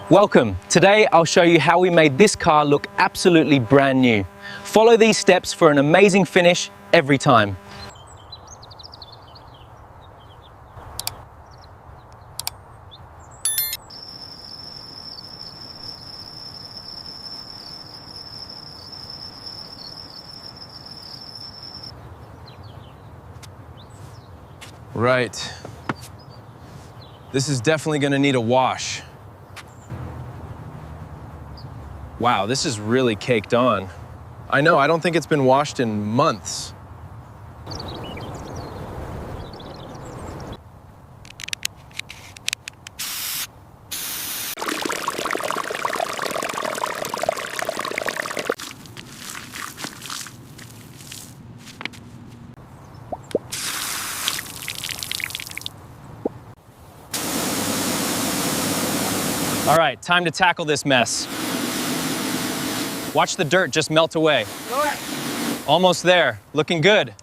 Welcome. Today I'll show you how we made this car look absolutely brand new. Follow these steps for an amazing finish every time. Right. This is definitely going to need a wash. Wow, this is really caked on. I know, I don't think it's been washed in months. All right, time to tackle this mess. Watch the dirt just melt away. Almost there, looking good.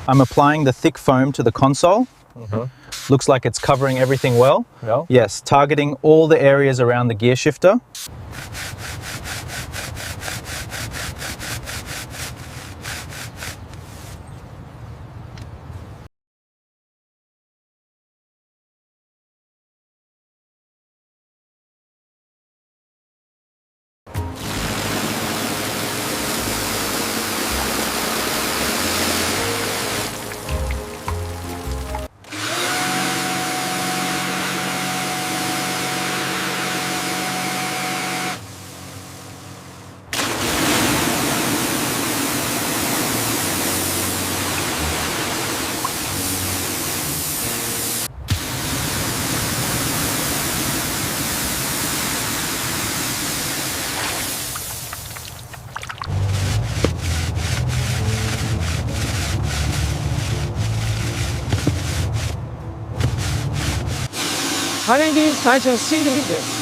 I'm applying the thick foam to the console. Looks like it's covering everything well. Yeah. Yes, targeting all the areas around the gear shifter. Hangi sadece sildi.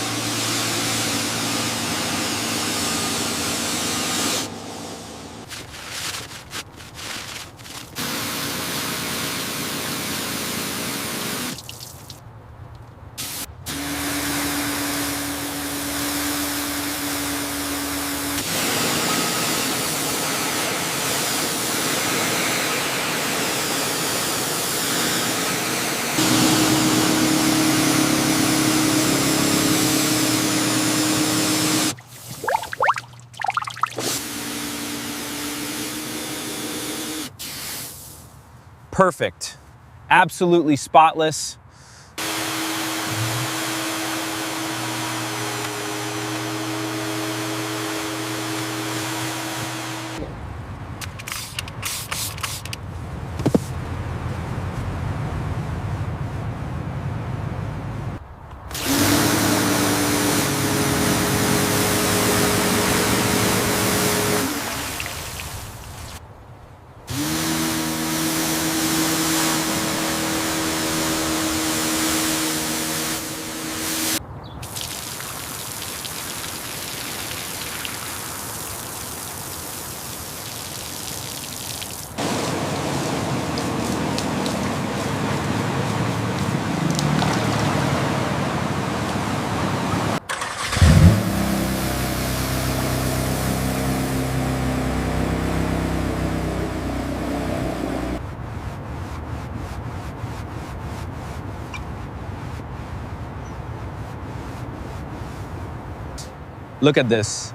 Perfect. Absolutely spotless. Look at this.